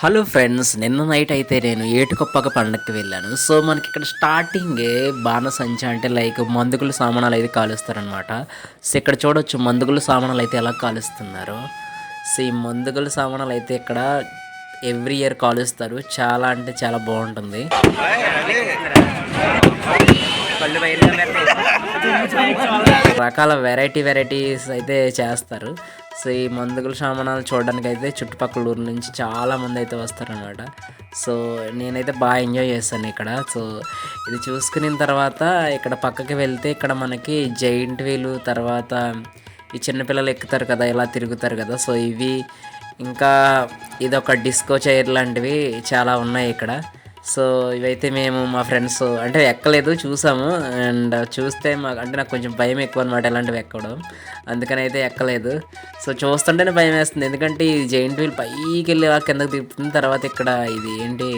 Hello friends, నిన్న night అయితే నేను ఏటుకొప్పక పండగకి వెళ్ళాను. సో మనకి ఇక్కడ స్టార్టింగే బాణసంచా అంటే లైక్ మందుగులు సామానాలు అయితే కాలుస్తారనమాట. సో ఇక్కడ చూడొచ్చు మందుగులు సామానాలు అయితే ఎలా కాలుస్తున్నారో. సో ఈ మందుగులు సామానాలు అయితే ఇక్కడ ఎవ్రీ ఇయర్ కాలుస్తారు. చాలా అంటే చాలా బాగుంటుంది. రకాల వెరైటీస్ అయితే చేస్తారు. సో ఈ మందుగుల సామానాలు చూడడానికి అయితే చుట్టుపక్కల ఊరు నుంచి చాలామంది అయితే వస్తారనమాట. సో నేనైతే బాగా ఎంజాయ్ చేస్తాను ఇక్కడ. సో ఇది చూసుకున్న తర్వాత ఇక్కడ పక్కకి వెళ్తే ఇక్కడ మనకి జైంట్ వీలు, తర్వాత ఈ చిన్నపిల్లలు ఎక్కుతారు కదా, ఇలా తిరుగుతారు కదా. సో ఇవి ఇంకా ఇదొక డిస్కో చైర్ లాంటివి చాలా ఉన్నాయి ఇక్కడ. సో ఇవైతే మేము మా ఫ్రెండ్స్ అంటే ఎక్కలేదు, చూసాము. అండ్ చూస్తే అంటే నాకు కొంచెం భయం ఎక్కువ అనమాట ఇలాంటివి ఎక్కడం, అందుకని అయితే ఎక్కలేదు. సో చూస్తుంటేనే భయం వేస్తుంది, ఎందుకంటే ఈ జైంట్ వీల్ పైకి వెళ్ళి ఇలా కిందకి తిప్పుతుంది. తర్వాత ఇక్కడ ఇది ఏంటి,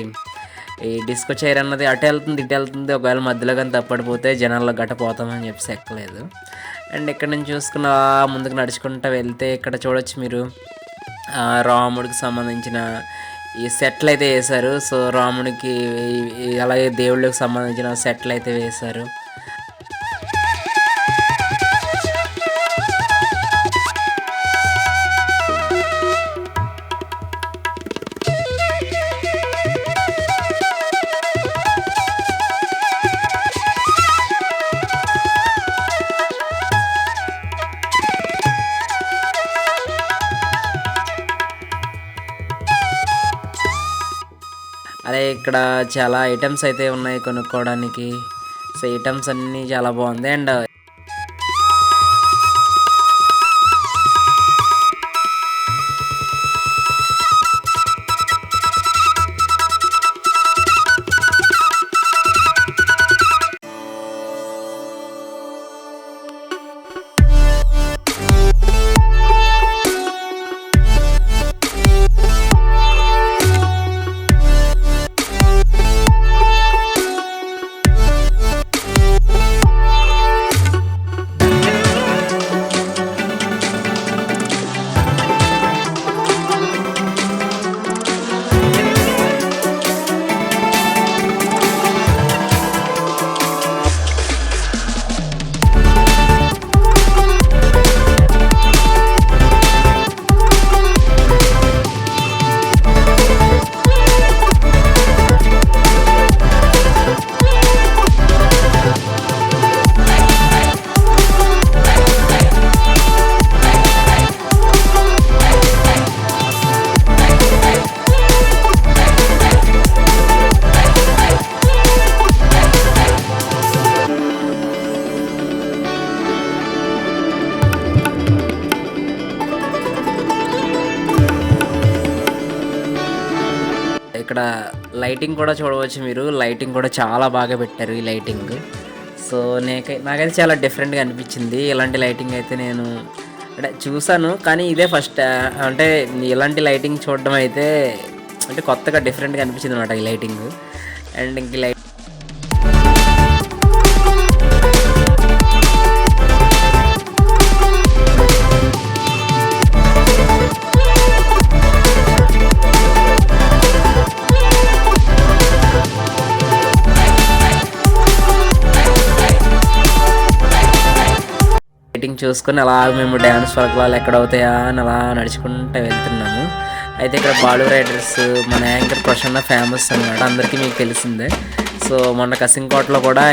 ఈ డిస్కో చైర్ అన్నది అటు వెళ్తుంది ఇటు వెళ్తుంది. ఒకవేళ మధ్యలో కానీ తప్పడిపోతే జనాల్లో గట్టపోతామని చెప్పేసి ఎక్కలేదు. అండ్ ఇక్కడ నుంచి చూసుకున్న ముందుకు నడుచుకుంటూ వెళ్తే ఇక్కడ చూడొచ్చు మీరు రాముడికి సంబంధించిన ఈ సెట్లు అయితే వేశారు. సో రాముడికి అలాగే దేవుళ్ళకి సంబంధించిన సెట్లు అయితే వేశారు. అదే ఇక్కడ చాలా ఐటమ్స్ అయితే ఉన్నాయి కొనుక్కోవడానికి. సో ఐటమ్స్ అన్నీ చాలా బాగుంది. అండ్ ఇక్కడ లైటింగ్ కూడా చూడవచ్చు మీరు. లైటింగ్ కూడా చాలా బాగా పెట్టారు ఈ లైటింగ్. సో నాకైతే చాలా డిఫరెంట్గా అనిపించింది. ఇలాంటి లైటింగ్ అయితే నేను అంటే చూసాను, కానీ ఇదే ఫస్ట్. అంటే ఇలాంటి లైటింగ్ చూడడం అయితే అంటే కొత్తగా డిఫరెంట్గా అనిపించింది అనమాట ఈ లైటింగ్. అండ్ ఇంక లైటింగ్ చూసుకొని అలా మేము డ్యాన్స్ వర్క్లు ఎక్కడ అవుతాయా అని అలా నడుచుకుంటూ వెళ్తున్నాము. అయితే ఇక్కడ బాలు రైడర్స్ మన యాంకర్ ప్రసన్న ఫేమస్ అన్నమాట, అందరికీ మీకు తెలిసిందే. సో మొన్న కసింకోటలో కూడా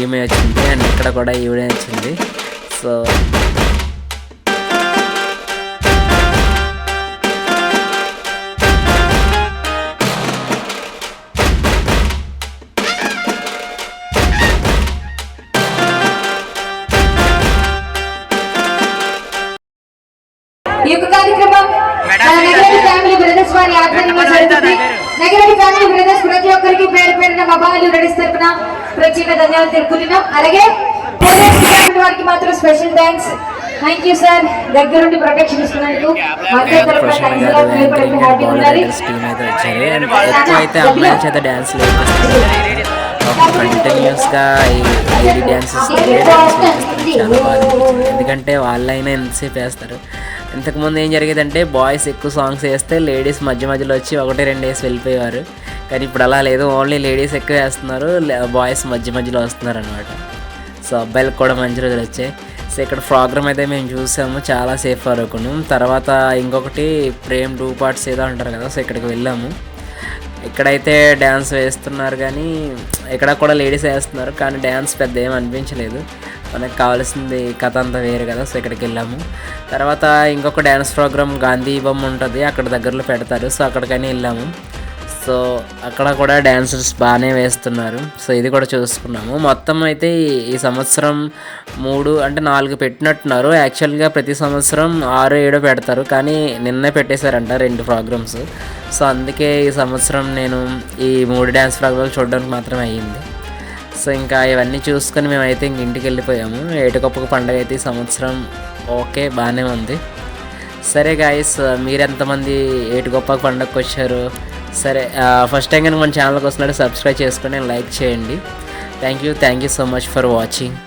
ఈమె వచ్చింది, అండ్ ఇక్కడ కూడా ఈవిడే వచ్చింది. సో ఈ యొక్క కార్యక్రమం నగరటి ఫ్యామిలీ బ్రదర్స్ వారి ఆధ్వర్యంలో జరుగుతుంది. నగరటి ఫ్యామిలీ బ్రదర్స్ ప్రతి ఒక్కరికి పేరు పేరున మా బాలు రెడీస్ తరపున ప్రత్యేక ధన్యవాదాలు తెలుపుతున్నాం. అలాగే పోలీస్ డిపార్ట్మెంట్ వారికి మాత్రం special thanks. Thank you sir, దగ్గరుండి ప్రొటెక్షన్ ఇస్తున్నందుకు అందరి తరపున హ్యాపీ ఉండాలి. కంటిన్యూస్గా ఈ లేడీ డ్యాన్సెస్ చాలా బాగా, ఎందుకంటే వాళ్ళైనా ఎంతసేపు వేస్తారు. ఇంతకుముందు ఏం జరిగేదంటే బాయ్స్ ఎక్కువ సాంగ్స్ వేస్తే లేడీస్ మధ్య మధ్యలో వచ్చి 1-2 వేసి వెళ్ళిపోయేవారు. కానీ ఇప్పుడు అలా లేదు, ఓన్లీ లేడీస్ ఎక్కువ వేస్తున్నారు, బాయ్స్ మధ్య మధ్యలో వస్తున్నారు అనమాట. సో అబ్బాయిలకు కూడా మంచి రోజులు వచ్చాయి. సో ఇక్కడ ప్రోగ్రామ్ అయితే మేము చూసాము, చాలా సేఫ్ వరకును. తర్వాత ఇంకొకటి ప్రేమ్ 2 పార్ట్స్ ఏదో అంటారు కదా, సో ఇక్కడికి వెళ్ళాము. ఇక్కడైతే డ్యాన్స్ వేస్తున్నారు, కానీ ఇక్కడ కూడా లేడీస్ వేస్తున్నారు, కానీ డ్యాన్స్ పెద్ద ఏం అనిపించలేదు. మనకు కావాల్సింది కథ అంతా వేరు కదా, సో ఇక్కడికి వెళ్ళాము. తర్వాత ఇంకొక డ్యాన్స్ ప్రోగ్రామ్ గాంధీ బొమ్మ ఉంటుంది, అక్కడ దగ్గరలో పెడతారు, సో అక్కడికైనా వెళ్ళాము. సో అక్కడ కూడా డ్యాన్సర్స్ బాగానే వేస్తున్నారు. సో ఇది కూడా చూసుకున్నాము. మొత్తం అయితే ఈ సంవత్సరం 3 అంటే 4 పెట్టినట్టున్నారు. యాక్చువల్గా ప్రతి సంవత్సరం 6-7 పెడతారు, కానీ నిన్నే పెట్టేశారంట 2 ప్రోగ్రామ్స్. సో అందుకే ఈ సంవత్సరం నేను ఈ 3 డ్యాన్స్ ప్రోగ్రామ్లు చూడడానికి మాత్రమే అయ్యింది. సో ఇంకా ఇవన్నీ చూసుకొని మేమైతే ఇంక ఇంటికి వెళ్ళిపోయాము. ఏటుకొప్పక పండుగ అయితే ఈ సంవత్సరం ఓకే బాగానే ఉంది. సరే గాయస్, మీరెంతమంది ఏటుకొప్పక పండుగకి వచ్చారు? సరే, ఫస్ట్ టైం కనుక మన ఛానల్కి వస్తున్నట్టు సబ్స్క్రైబ్ చేసుకొని లైక్ చేయండి. Thank you so much for watching.